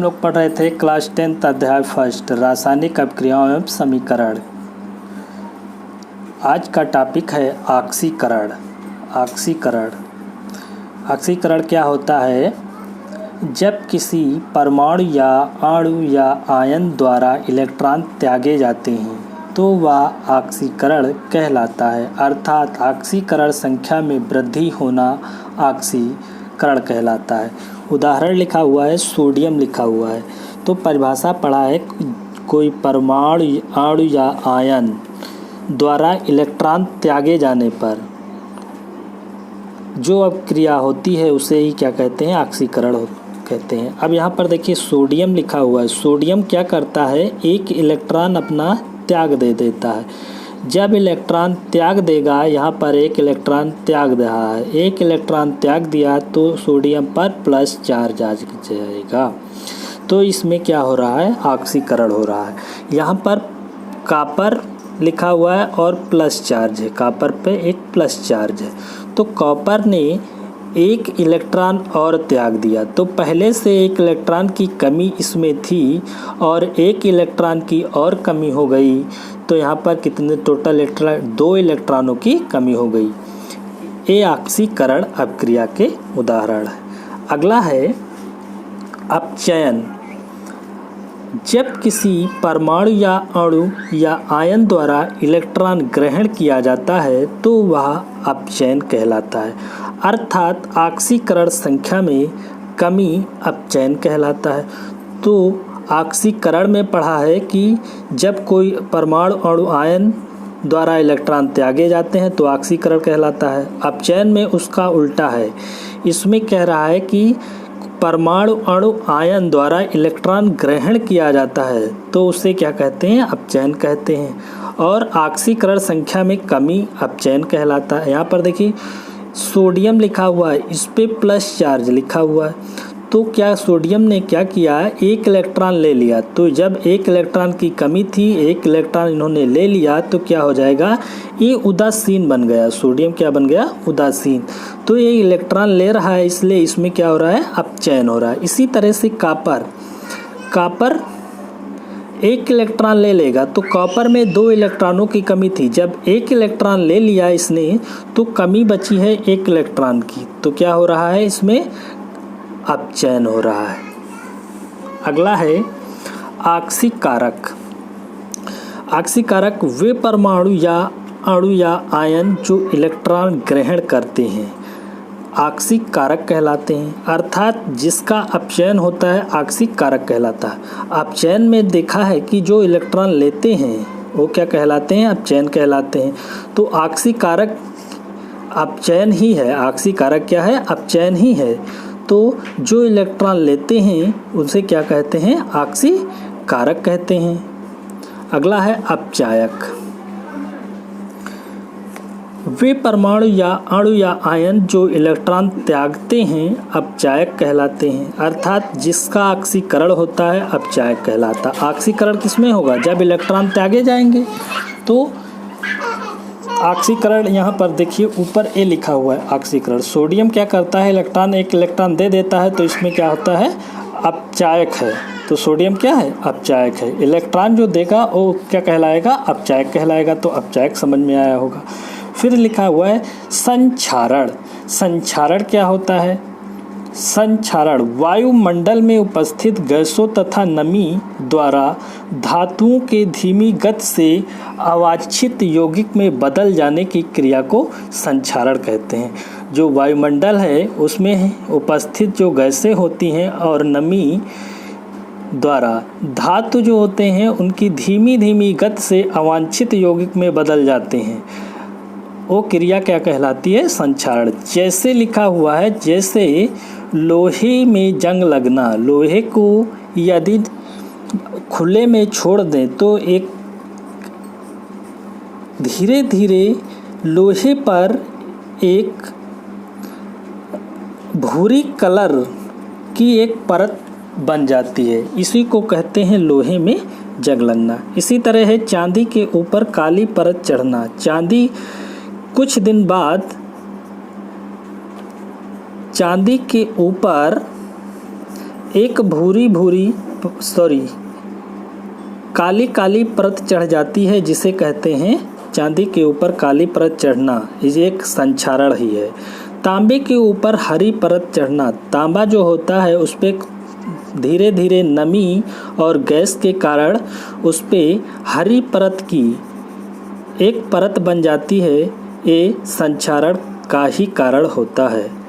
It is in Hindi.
हम लोग पढ़ रहे थे क्लास 10 अध्याय फर्स्ट रासायनिक अभिक्रियाओं एवं समीकरण। आज का टॉपिक है ऑक्सीकरण। ऑक्सीकरण क्या होता है? जब किसी परमाणु या अणु या आयन द्वारा इलेक्ट्रॉन त्यागे जाते हैं तो वह ऑक्सीकरण कहलाता है, अर्थात ऑक्सीकरण संख्या में वृद्धि होना ऑक्सीकरण कहलाता है। उदाहरण लिखा हुआ है, सोडियम लिखा हुआ है। तो परिभाषा पढ़ा है, कोई परमाणु अणु या आयन द्वारा इलेक्ट्रॉन त्यागे जाने पर जो अभिक्रिया होती है उसे ही क्या कहते हैं? ऑक्सीकरण कहते हैं। अब यहाँ पर देखिए सोडियम लिखा हुआ है। सोडियम क्या करता है? एक इलेक्ट्रॉन अपना त्याग दे देता है। जब इलेक्ट्रॉन त्याग देगा, यहाँ पर एक इलेक्ट्रॉन त्याग रहा है, एक इलेक्ट्रॉन त्याग दिया तो सोडियम पर प्लस चार्ज आ जाएगा। तो इसमें क्या हो रहा है? ऑक्सीकरण हो रहा है। यहाँ पर कॉपर लिखा हुआ है और प्लस चार्ज है, कॉपर पे एक प्लस चार्ज है। तो कॉपर ने एक इलेक्ट्रॉन और त्याग दिया, तो पहले से एक इलेक्ट्रॉन की कमी इसमें थी और एक इलेक्ट्रॉन की और कमी हो गई। तो यहाँ पर कितने टोटल इलेक्ट्रॉन? 2 इलेक्ट्रॉनों की कमी हो गई। ये ऑक्सीकरण अभिक्रिया के उदाहरण है। अगला है अपचयन। जब किसी परमाणु या अणु या आयन द्वारा इलेक्ट्रॉन ग्रहण किया जाता है तो वह अपचयन कहलाता है, अर्थात ऑक्सीकरण संख्या में कमी अपचयन कहलाता है। तो ऑक्सीकरण में पढ़ा है कि जब कोई परमाणु अणु आयन द्वारा इलेक्ट्रॉन त्यागे जाते हैं तो ऑक्सीकरण कहलाता है। अपचयन में उसका उल्टा है। इसमें कह रहा है कि परमाणु अणु आयन द्वारा इलेक्ट्रॉन ग्रहण किया जाता है तो उसे क्या कहते हैं? अपचयन कहते हैं। और ऑक्सीकरण संख्या में कमी अपचयन कहलाता है। यहाँ पर देखिए सोडियम लिखा हुआ है, इस पे प्लस चार्ज लिखा हुआ है। तो क्या सोडियम ने क्या किया? एक इलेक्ट्रॉन ले लिया। तो जब एक इलेक्ट्रॉन की कमी थी, एक इलेक्ट्रॉन इन्होंने ले लिया, तो क्या हो जाएगा? ये उदासीन बन गया। सोडियम क्या बन गया? उदासीन। तो ये इलेक्ट्रॉन ले रहा है, इसलिए इसमें क्या हो रहा है? अपचयन हो रहा है। इसी तरह से कॉपर एक इलेक्ट्रॉन ले लेगा, तो कॉपर में 2 इलेक्ट्रॉनों की कमी थी। जब एक इलेक्ट्रॉन ले लिया इसने, तो कमी बची है एक इलेक्ट्रॉन की। तो क्या हो रहा है? इसमें अपचयन हो रहा है। अगला है ऑक्सीकारक। ऑक्सीकारक वे परमाणु या अणु या आयन जो इलेक्ट्रॉन ग्रहण करते हैं ऑक्सीकारक कहलाते हैं, अर्थात जिसका अपचयन होता है ऑक्सीकारक कहलाता है। अपचयन में देखा है कि जो इलेक्ट्रॉन लेते हैं वो क्या कहलाते हैं? अपचयन कहलाते हैं। तो ऑक्सीकारक अपचयन ही है। ऑक्सीकारक क्या है? अपचयन ही है। तो जो इलेक्ट्रॉन लेते हैं उसे क्या कहते हैं? ऑक्सीकारक कहते हैं। अगला है अपचायक। वे परमाणु या अणु या आयन जो इलेक्ट्रॉन त्यागते हैं अपचायक कहलाते हैं, अर्थात जिसका ऑक्सीकरण होता है अपचायक कहलाता है। ऑक्सीकरण किसमें होगा? जब इलेक्ट्रॉन त्यागे जाएंगे। तो ऑक्सीकरण यहाँ पर देखिए ऊपर ए लिखा हुआ है ऑक्सीकरण। सोडियम क्या करता है? एक इलेक्ट्रॉन दे देता है, तो इसमें क्या होता है? अपचायक है। तो सोडियम क्या है? अपचायक है। इलेक्ट्रॉन जो देगा वो क्या कहलाएगा? अपचायक कहलाएगा। तो अपचायक समझ में आया होगा। फिर लिखा हुआ है संक्षारण। संक्षारण क्या होता है? संक्षारण वायुमंडल में उपस्थित गैसों तथा नमी द्वारा धातुओं के धीमी गति से अवांछित यौगिक में बदल जाने की क्रिया को संक्षारण कहते हैं। जो वायुमंडल है उसमें उपस्थित जो गैसें होती हैं और नमी द्वारा धातु जो होते हैं उनकी धीमी धीमी गति से अवांछित यौगिक में बदल जाते हैं, वो क्रिया क्या कहलाती है? संक्षारण। जैसे लिखा हुआ है, जैसे लोहे में जंग लगना। लोहे को यदि खुले में छोड़ दें तो एक धीरे धीरे लोहे पर एक भूरी कलर की एक परत बन जाती है। इसी को कहते हैं लोहे में जंग लगना। इसी तरह है चांदी के ऊपर काली परत चढ़ना। चांदी कुछ दिन बाद चांदी के ऊपर एक काली काली परत चढ़ जाती है जिसे कहते हैं चांदी के ऊपर काली परत चढ़ना, ये एक संक्षारण ही है। तांबे के ऊपर हरी परत चढ़ना, तांबा जो होता है उस पर धीरे धीरे नमी और गैस के कारण उस पर हरी परत की एक परत बन जाती है, ये संक्षारण का ही कारण होता है।